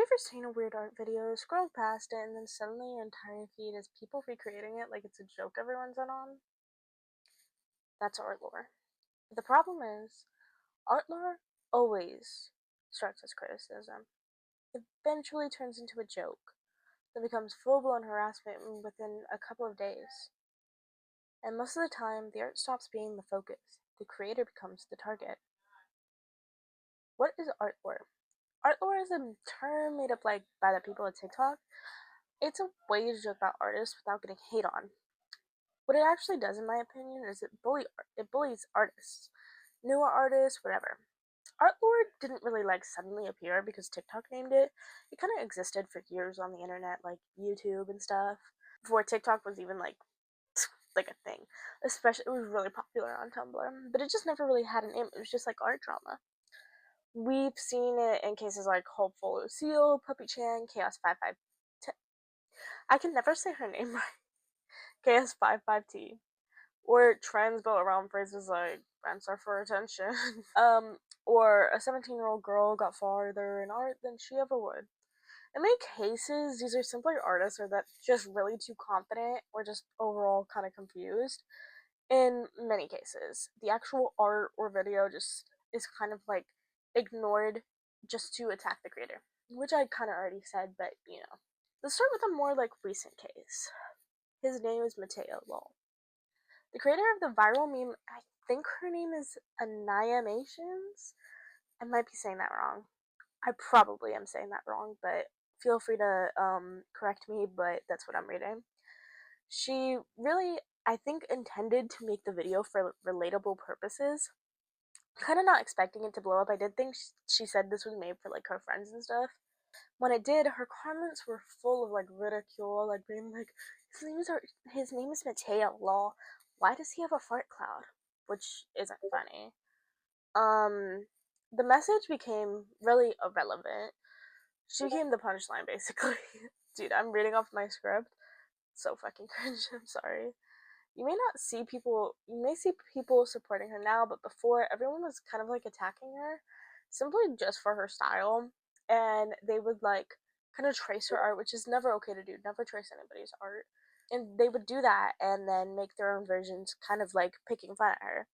you ever seen a weird art video, scroll past it, and then suddenly your entire feed is people recreating it like it's a joke everyone's in on? That's art lore. The problem is, art lore always starts as criticism, eventually turns into a joke, then becomes full blown harassment within a couple of days. And most of the time, the art stops being the focus, the creator becomes the target. What is art lore? Art lore is a term made up by the people at TikTok. It's a way to joke about artists without getting hate on. What it actually does, in my opinion, is it bullies artists, newer artists, whatever. Art lore didn't really suddenly appear because TikTok named it. It kind of existed for years on the internet, like YouTube and stuff, before TikTok was even like a thing. Especially, it was really popular on Tumblr, but it just never really had a name. It was just like art drama. We've seen it in cases like Hopeful Lucille, Puppy Chan, Chaos 55. I can never say her name right. KS55T. Or trans built around phrases like answer for attention. Or a 17-year-old girl got farther in art than she ever would. In many cases, these are simply artists or that just really too confident or just overall kind of confused. In many cases, the actual art or video just is kind of ignored just to attack the creator, which I kind of already said, but Let's start with a more recent case. His name is Mateo Lol. The creator of the viral meme, I think her name is Animations. I might be saying that wrong. I probably am saying that wrong, but feel free to correct me, but that's what I'm reading. She really, I think, intended to make the video for relatable purposes. Kind of not expecting it to blow up. I did think she said this was made for her friends and stuff. When it did, her comments were full of ridicule, being his name is Mateo, lol. Why does he have a fart cloud? Which isn't funny. The message became really irrelevant. She became the punchline, basically. Dude, I'm reading off my script. So fucking cringe. I'm sorry. You may see people supporting her now, but before, everyone was kind of attacking her simply just for her style. And they would kind of trace her art, which is never okay to do. Never trace anybody's art. And they would do that and then make their own versions, kind of picking fun at her.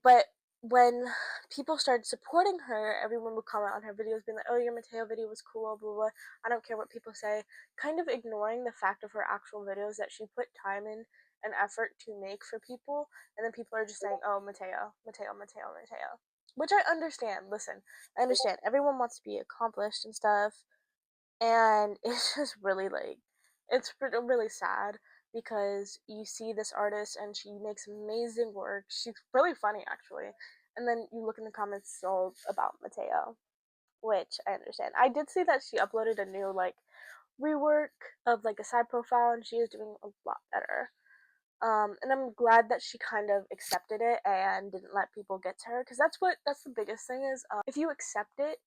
But when people started supporting her, everyone would comment on her videos being like, oh, your Mateo video was cool, blah, blah, I don't care what people say, kind of ignoring the fact of her actual videos that she put time in and effort to make for people, and then people are just saying, oh, Mateo, Mateo, Mateo, Mateo. Which I understand. Listen, I understand. Everyone wants to be accomplished and stuff, and it's just really it's really sad because you see this artist and she makes amazing work. She's really funny actually, and then you look in the comments all about Mateo, which I understand. I did see that she uploaded a new rework of a side profile, and she is doing a lot better. And I'm glad that she kind of accepted it and didn't let people get to her, because that's the biggest thing is, if you accept it,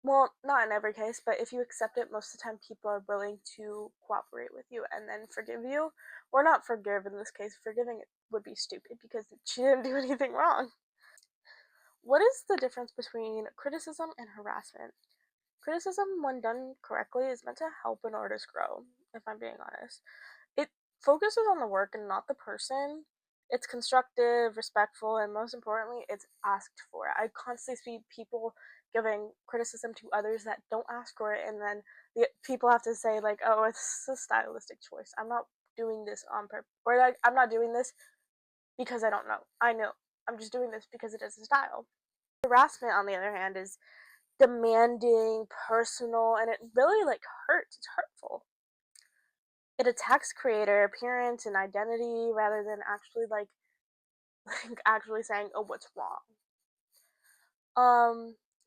well, not in every case, but if you accept it, most of the time people are willing to cooperate with you and then forgive you. Or not forgive in this case. Forgiving it would be stupid because she didn't do anything wrong. What is the difference between criticism and harassment? Criticism, when done correctly, is meant to help an artist grow, if I'm being honest. It focuses on the work and not the person. It's constructive, respectful, and most importantly, it's asked for. I constantly see people giving criticism to others that don't ask for it, and then people have to say "Oh, it's a stylistic choice. I'm not doing this on purpose," or "I'm not doing this because I don't know. I know. I'm just doing this because it is a style." Harassment, on the other hand, is demanding, personal, and it really hurts. It's hurtful. It attacks creator appearance and identity rather than actually actually saying, oh, what's wrong.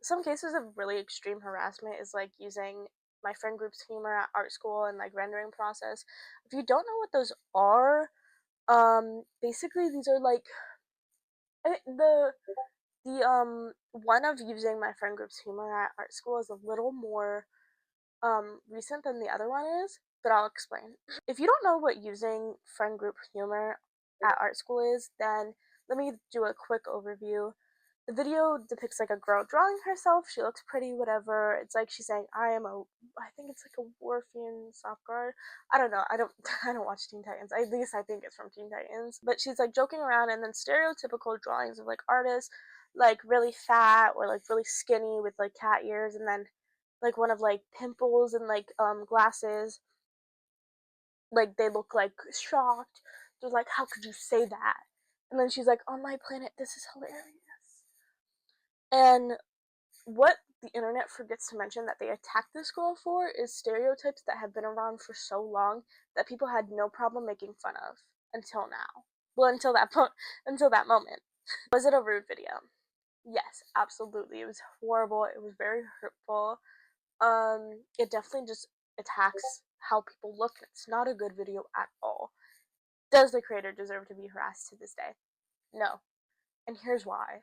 Some cases of really extreme harassment is using my friend group's humor at art school and rendering process. If you don't know what those are, basically these are the one of using my friend group's humor at art school is a little more recent than the other one is, but I'll explain. If you don't know what using friend group humor at art school is, then let me do a quick overview. The video depicts like a girl drawing herself. She looks pretty, whatever. It's like she's saying, I think it's like a Warfian soft guard. I don't know. I don't watch Teen Titans. At least I think it's from Teen Titans. But she's like joking around, and then stereotypical drawings of like artists, like really fat or like really skinny with like cat ears, and then like one of like pimples and like glasses. Like they look like shocked. They're like, how could you say that? And then she's like, on my planet, this is hilarious. And what the internet forgets to mention that they attacked this girl for is stereotypes that have been around for so long that people had no problem making fun of until now. Well, until that moment. Was it a rude video? Yes, absolutely. It was horrible. It was very hurtful. It definitely just attacks how people look. It's not a good video at all. Does the creator deserve to be harassed to this day? No. And here's why.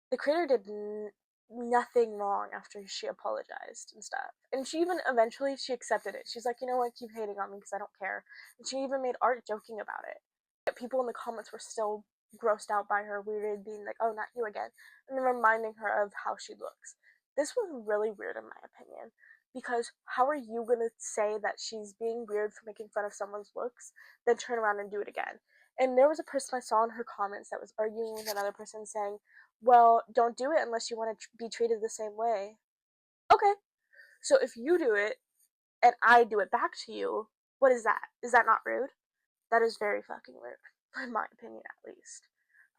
The creator did nothing wrong after she apologized and stuff. And she even eventually she accepted it. She's like, you know what, keep hating on me because I don't care. And she even made art joking about it. But people in the comments were still grossed out by her, weirded, being like, oh, not you again, and then reminding her of how she looks. This was really weird in my opinion, because how are you gonna say that she's being weird for making fun of someone's looks, then turn around and do it again? And there was a person I saw in her comments that was arguing with another person saying, well, don't do it unless you want to be treated the same way. Okay, so if you do it and I do it back to you, what is that? Is that not rude? That is very fucking rude, in my opinion at least.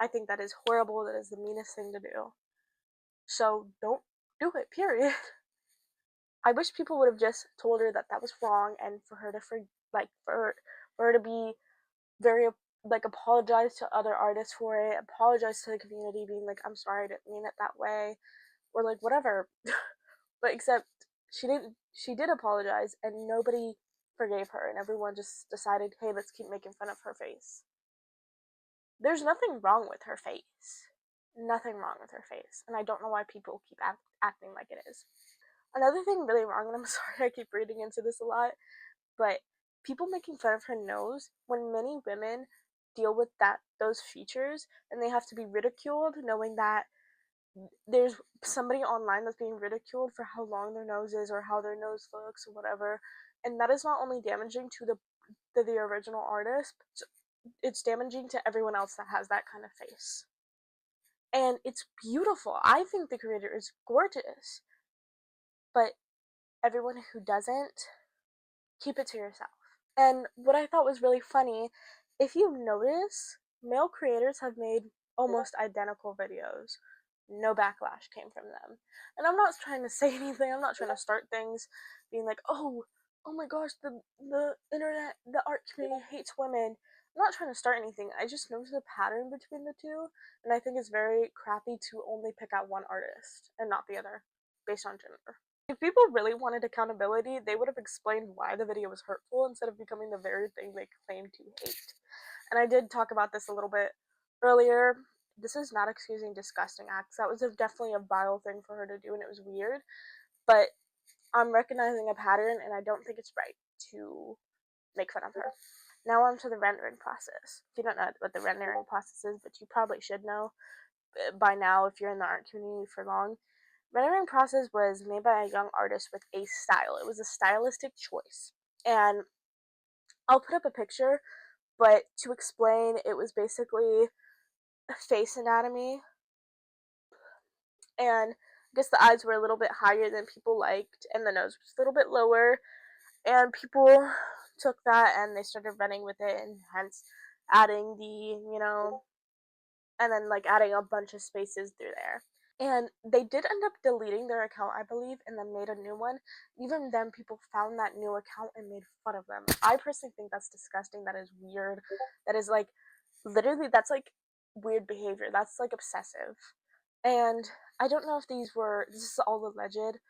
I think that is horrible. That is the meanest thing to do. So don't do it, period. I wish people would have just told her that that was wrong, and for her to for her to be very like apologize to other artists for it, apologize to the community, being like, I'm sorry, I didn't mean it that way, or like whatever. But except she did apologize, and nobody forgave her, and everyone just decided, hey, let's keep making fun of her face. There's nothing wrong with her face. Nothing wrong with her face, and I don't know why people keep acting like it is. Another thing really wrong, and I'm sorry I keep reading into this a lot, but people making fun of her nose when many women deal with those features, and they have to be ridiculed knowing that there's somebody online that's being ridiculed for how long their nose is or how their nose looks or whatever, and that is not only damaging to the original artist, it's damaging to everyone else that has that kind of face. And it's beautiful. I think the creator is gorgeous, but everyone who doesn't, keep it to yourself. And what I thought was really funny, if you notice, male creators have made almost identical videos. No backlash came from them. And I'm not trying to say anything, I'm not trying to start things being like, oh my gosh, the internet, the art community hates women. I'm not trying to start anything. I just noticed a pattern between the two, and I think it's very crappy to only pick out one artist and not the other based on gender. If people really wanted accountability, they would have explained why the video was hurtful instead of becoming the very thing they claim to hate. And I did talk about this a little bit earlier. This is not excusing disgusting acts. That was definitely a vile thing for her to do, and it was weird. But I'm recognizing a pattern, and I don't think it's right to make fun of her. Now on to the rendering process. If you don't know what the rendering process is, but you probably should know by now if you're in the art community for long, rendering process was made by a young artist with a style. It was a stylistic choice. And I'll put up a picture, but to explain, it was basically face anatomy. And I guess the eyes were a little bit higher than people liked, and the nose was a little bit lower. And people took that and they started running with it, and hence adding and then like adding a bunch of spaces through there. And they did end up deleting their account, I believe, and then made a new one. Even then, people found that new account and made fun of them. I personally think that's disgusting. That is weird. That is like, literally, that's like weird behavior. That's like obsessive. And I don't know if this is all alleged.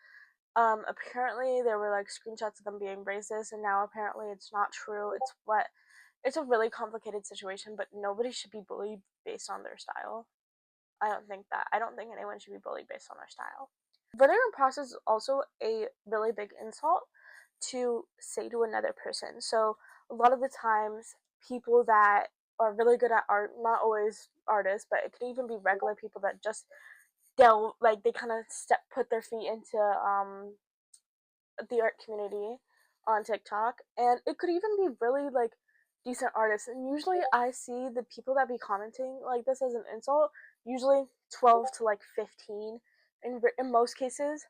Apparently there were like screenshots of them being racist, and now apparently it's not true. It's a really complicated situation, but nobody should be bullied based on their style. I don't think that. I don't think anyone should be bullied based on their style. Rendering process is also a really big insult to say to another person. So a lot of the times, people that are really good at art, not always artists, but it could even be regular people that just they kind of put their feet into the art community on TikTok, and it could even be really like decent artists. And usually, I see the people that be commenting like this as an insult, usually 12 to like 15 in most cases.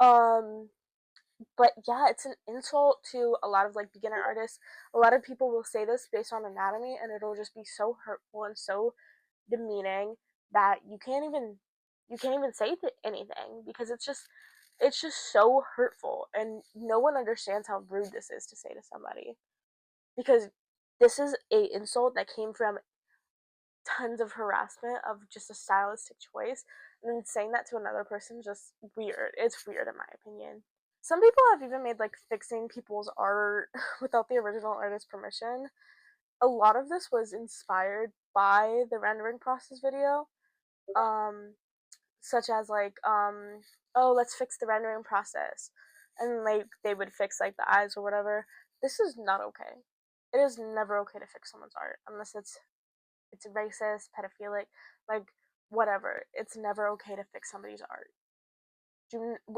Um, but yeah, it's an insult to a lot of like beginner artists. A lot of people will say this based on anatomy, and it'll just be so hurtful and so demeaning that you can't even say anything because it's just so hurtful, and no one understands how rude this is to say to somebody, because this is a insult that came from tons of harassment of just a stylistic choice, and then saying that to another person, just weird. It's weird in my opinion. Some people have even made like fixing people's art without the original artist's permission. A lot of this was inspired by the rendering process video. Um, Such as like oh, let's fix the rendering process, and like they would fix like the eyes or whatever. This is not okay. It is never okay to fix someone's art unless it's racist, pedophilic, like whatever. It's never okay to fix somebody's art,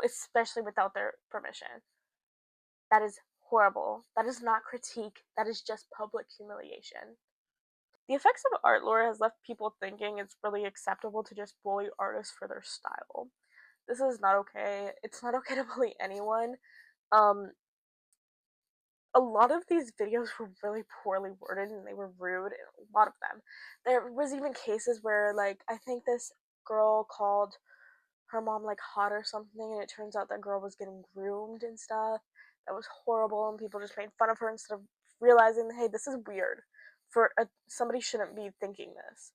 especially without their permission. That is horrible. That is not critique. That is just public humiliation. The effects of art lore has left people thinking it's really acceptable to just bully artists for their style. This is not okay. It's not okay to bully anyone. Um, a lot of these videos were really poorly worded and they were rude. A lot of them. There was even cases where, like, I think this girl called her mom like hot or something, and it turns out that girl was getting groomed and stuff. That was horrible, and people just made fun of her instead of realizing, hey, this is weird. Somebody shouldn't be thinking this.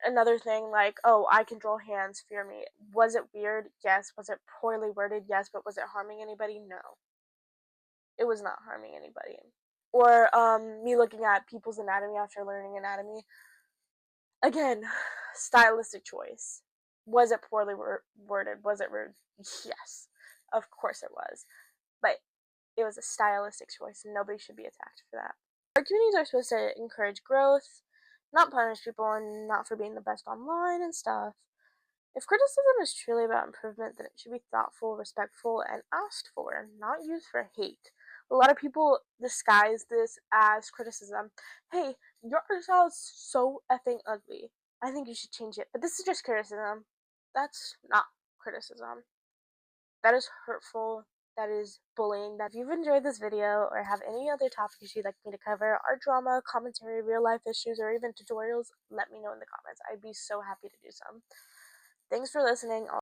Another thing, like, oh, I can draw hands, fear me. Was it weird? Yes. Was it poorly worded? Yes. But was it harming anybody? No. It was not harming anybody. Or me looking at people's anatomy after learning anatomy. Again, stylistic choice. Was it poorly worded? Was it rude? Yes. Of course it was. But it was a stylistic choice, and nobody should be attacked for that. Our communities are supposed to encourage growth, not punish people, and not for being the best online and stuff. If criticism is truly about improvement, then it should be thoughtful, respectful, and asked for, not used for hate. A lot of people disguise this as criticism. Hey, your art style is so effing ugly. I think you should change it. But this is just criticism. That's not criticism. That is hurtful. That is bullying. That if you've enjoyed this video or have any other topics you'd like me to cover, art drama, commentary, real life issues, or even tutorials, let me know in the comments. I'd be so happy to do some. Thanks for listening.